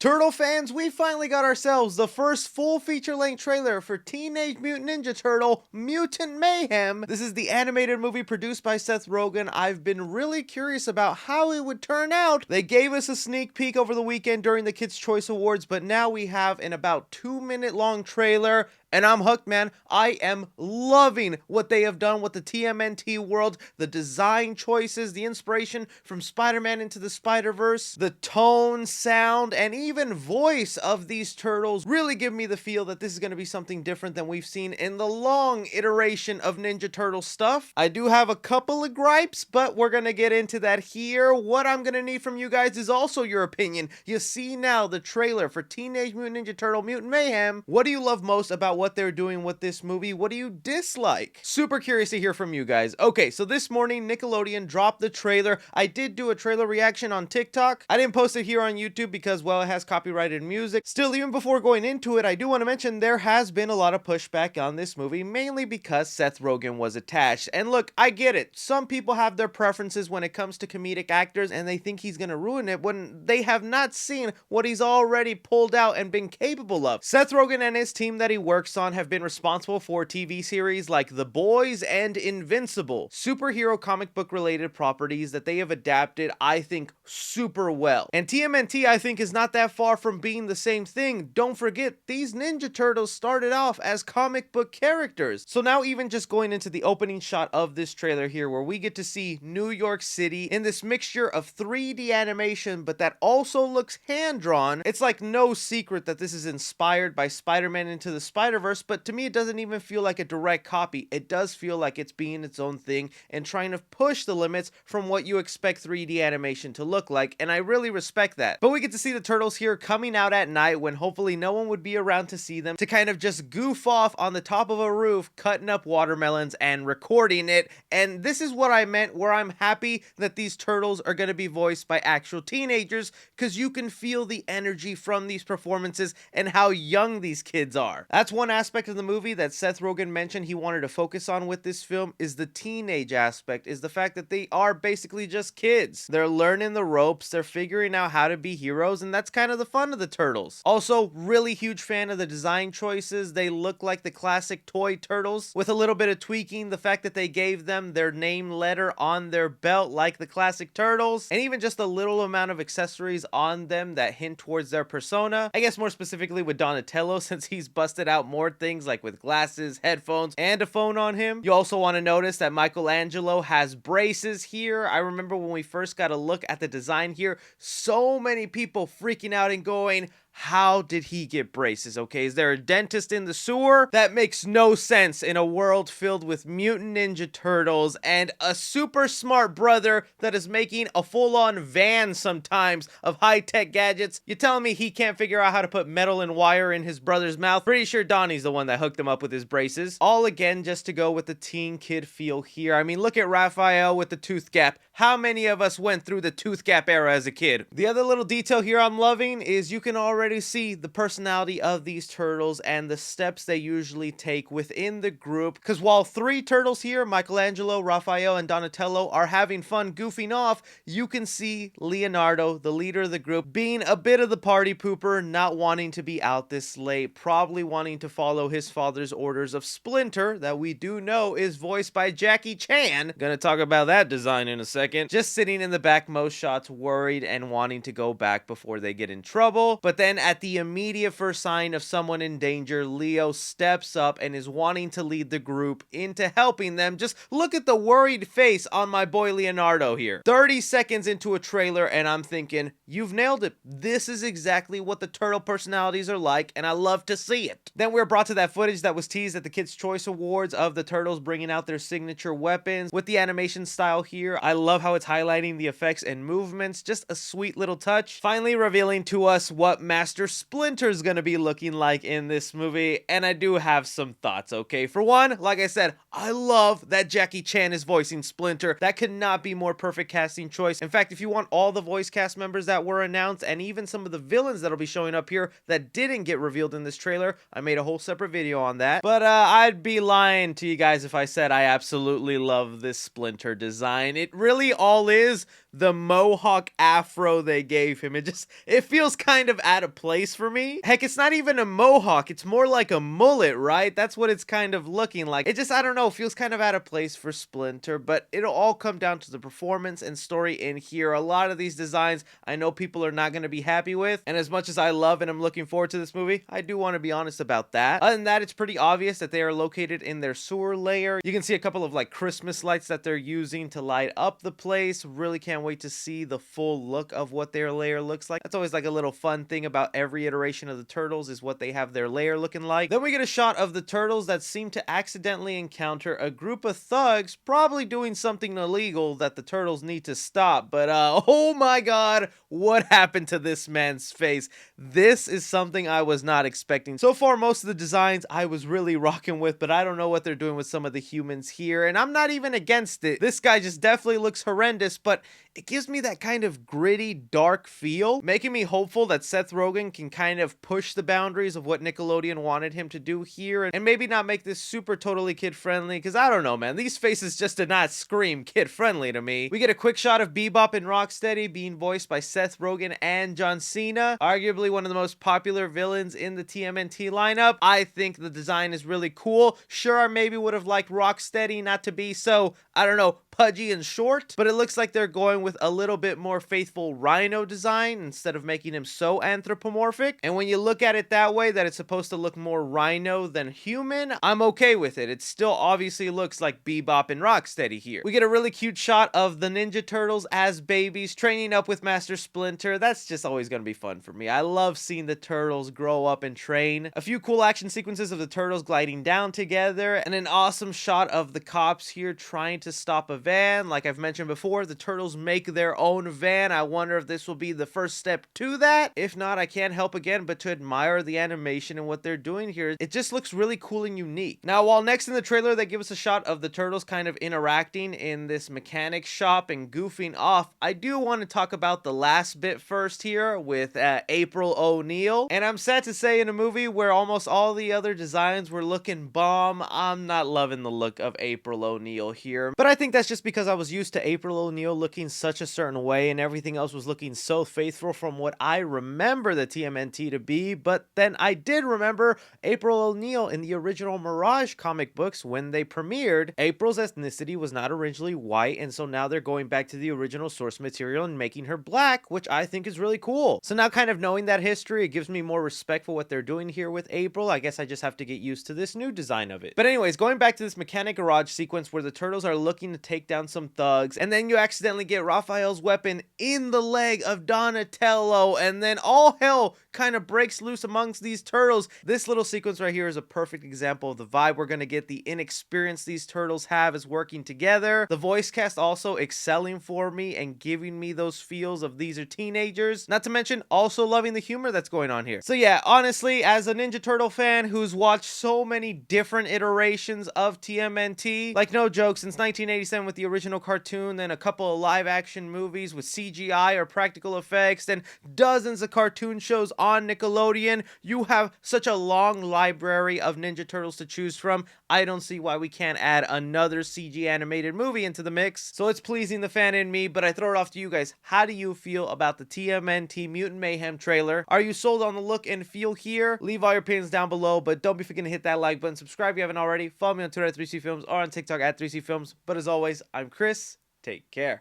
Turtle fans, we finally got ourselves the first full feature-length trailer for Teenage Mutant Ninja Turtle Mutant Mayhem. This is the animated movie produced by Seth Rogen. I've been really curious about how it would turn out. They gave us a sneak peek over the weekend during the Kids' Choice Awards, but now we have an about 2-minute long trailer. And I'm hooked, man. I am loving what they have done with the TMNT world, the design choices, the inspiration from Spider-Man Into the Spider-Verse, the tone, sound, and even voice of these turtles really give me the feel that this is going to be something different than we've seen in the long iteration of Ninja Turtle stuff. I do have a couple of gripes, but we're going to get into that here. What I'm going to need from you guys is also your opinion. You see now the trailer for Teenage Mutant Ninja Turtle Mutant Mayhem. What do you love most about what they're doing with this movie? What do you dislike? Super curious to hear from you guys. Okay, so this morning Nickelodeon dropped the trailer. I did do a trailer reaction on TikTok. I didn't post it here on YouTube because, well, it has copyrighted music. Still, even before going into it, I do want to mention there has been a lot of pushback on this movie, mainly because Seth Rogen was attached. And look, I get it. Some people have their preferences when it comes to comedic actors and they think he's gonna ruin it when they have not seen what he's already pulled out and been capable of. Seth Rogen and his team that he works on have been responsible for TV series like The Boys and Invincible, superhero comic book related properties that they have adapted, I think, super well. And TMNT, I think, is not that far from being the same thing. Don't forget, these Ninja Turtles started off as comic book characters. So now even just going into the opening shot of this trailer here, where we get to see New York City in this mixture of 3D animation, but that also looks hand-drawn, it's like no secret that this is inspired by Spider-Man Into the Spider-Verse, but to me it doesn't even feel like a direct copy. It does feel like it's being its own thing and trying to push the limits from what you expect 3D animation to look like, and I really respect that. But we get to see the turtles here coming out at night when hopefully no one would be around to see them, to kind of just goof off on the top of a roof, cutting up watermelons and recording it. And this is what I meant, where I'm happy that these turtles are going to be voiced by actual teenagers, because you can feel the energy from these performances and how young these kids are. That's one aspect of the movie that Seth Rogen mentioned he wanted to focus on with this film, is the teenage aspect, is the fact that they are basically just kids. They're learning the ropes, they're figuring out how to be heroes, and that's kind of the fun of the turtles. Also, really huge fan of the design choices. They look like the classic toy turtles with a little bit of tweaking, the fact that they gave them their name letter on their belt like the classic turtles, and even just a little amount of accessories on them that hint towards their persona. I guess more specifically with Donatello, since he's busted out more things like with glasses, headphones, and a phone on him. You also want to notice that Michelangelo has braces here. I remember when we first got a look at the design here, so many people freaking out and going, how did he get braces? Okay, is there a dentist in the sewer? That makes no sense in a world filled with mutant ninja turtles and a super smart brother that is making a full-on van sometimes of high-tech gadgets. You telling me he can't figure out how to put metal and wire in his brother's mouth? Pretty sure Donnie's the one that hooked him up with his braces. All again just to go with the teen kid feel here. I mean, look at Raphael with the tooth gap. How many of us went through the tooth gap era as a kid? The other little detail here I'm loving is you can already see the personality of these turtles and the steps they usually take within the group, because while 3 turtles here, Michelangelo, Raphael, and Donatello, are having fun goofing off, you can see Leonardo, the leader of the group, being a bit of the party pooper, not wanting to be out this late, probably wanting to follow his father's orders of Splinter, that we do know is voiced by Jackie Chan. Gonna talk about that design in a second. Just sitting in the back most shots, worried and wanting to go back before they get in trouble. But then at the immediate first sign of someone in danger, Leo steps up and is wanting to lead the group into helping them. Just look at the worried face on my boy Leonardo here. 30 seconds into a trailer and I'm thinking, you've nailed it. This is exactly what the turtle personalities are like, and I love to see it. Then we're brought to that footage that was teased at the Kids' Choice Awards of the turtles bringing out their signature weapons with the animation style here. I love how it's highlighting the effects and movements. Just a sweet little touch. Finally revealing to us what Master Splinter's gonna be looking like in this movie, and I do have some thoughts, okay? For one, like I said, I love that Jackie Chan is voicing Splinter. That could not be more perfect casting choice. In fact, if you want all the voice cast members that were announced, and even some of the villains that'll be showing up here that didn't get revealed in this trailer, I made a whole separate video on that. But I'd be lying to you guys if I said I absolutely love this Splinter design. It really all is the mohawk afro they gave him. It feels kind of out of place for me. Heck, it's not even a mohawk, it's more like a mullet, right? That's what it's kind of looking like. I don't know, feels kind of out of place for Splinter, but it'll all come down to the performance and story in here. A lot of these designs I know people are not going to be happy with, and as much as I love and I'm looking forward to this movie, I do want to be honest about that. Other than that, it's pretty obvious that they are located in their sewer layer. You can see a couple of like Christmas lights that they're using to light up the place. Really can't wait to see the full look of what their layer looks like. That's always like a little fun thing about every iteration of the turtles, is what they have their layer looking like. Then we get a shot of the turtles that seem to accidentally encounter a group of thugs probably doing something illegal that the turtles need to stop. But oh my god, what happened to this man's face? This is something I was not expecting. So far, most of the designs I was really rocking with, but I don't know what they're doing with some of the humans here, and I'm not even against it. This guy just definitely looks horrendous, but it gives me that kind of gritty, dark feel, making me hopeful that Seth Rogen can kind of push the boundaries of what Nickelodeon wanted him to do here, and maybe not make this super totally kid-friendly, because I don't know, man. These faces just did not scream kid-friendly to me. We get a quick shot of Bebop and Rocksteady being voiced by Seth Rogen and John Cena, arguably one of the most popular villains in the TMNT lineup. I think the design is really cool. Sure, I maybe would have liked Rocksteady not to be so, I don't know, pudgy and short, but it looks like they're going with a little bit more faithful Rhino design instead of making him so anthropomorphic. And when you look at it that way, that it's supposed to look more Rhino than human, I'm okay with it. It still obviously looks like Bebop and Rocksteady here. We get a really cute shot of the Ninja Turtles as babies training up with Master Splinter. That's just always gonna be fun for me. I love seeing the turtles grow up and train. A few cool action sequences of the turtles gliding down together, and an awesome shot of the cops here trying to stop a van. Like I've mentioned before, the turtles make their own van. I wonder if this will be the first step to that. If not, I can't help again but to admire the animation and what they're doing here. It just looks really cool and unique. Now, while next in the trailer they give us a shot of the turtles kind of interacting in this mechanic shop and goofing off, I do want to talk about the last bit first here with April O'Neil. And I'm sad to say, in a movie where almost all the other designs were looking bomb, I'm not loving the look of April O'Neil here. But I think that's just because I was used to April O'Neil looking such a certain way and everything else was looking so faithful from what I remember the TMNT to be. But then I did remember April O'Neil in the original Mirage comic books when they premiered. April's ethnicity was not originally white, and so now they're going back to the original source material and making her black, which I think is really cool. So now, kind of knowing that history, it gives me more respect for what they're doing here with April. I guess I just have to get used to this new design of it. But anyways, going back to this mechanic garage sequence where the turtles are looking to take down some thugs, and then you accidentally get Raphael's weapon in the leg of Donatello, and then all hell kind of breaks loose amongst these turtles. This little sequence right here is a perfect example of the vibe we're going to get. The inexperience these turtles have is working together. The voice cast also excelling for me and giving me those feels of these are teenagers. Not to mention also loving the humor that's going on here. So yeah, honestly, as a Ninja Turtle fan who's watched so many different iterations of TMNT, like no joke, since 1987 with the original cartoon, then a couple of live action movies with CGI or practical effects, then dozens of cartoon shows on Nickelodeon, you have such a long library of Ninja Turtles to choose from. I don't see why we can't add another CG animated movie into the mix. So it's pleasing the fan in me, but I throw it off to you guys. How do you feel about the TMNT Mutant Mayhem trailer? Are you sold on the look and feel here? Leave all your opinions down below, but don't be forgetting to hit that like button. Subscribe if you haven't already. Follow me on Twitter at 3C Films or on TikTok at 3C Films. But as always, I'm Chris. Take care.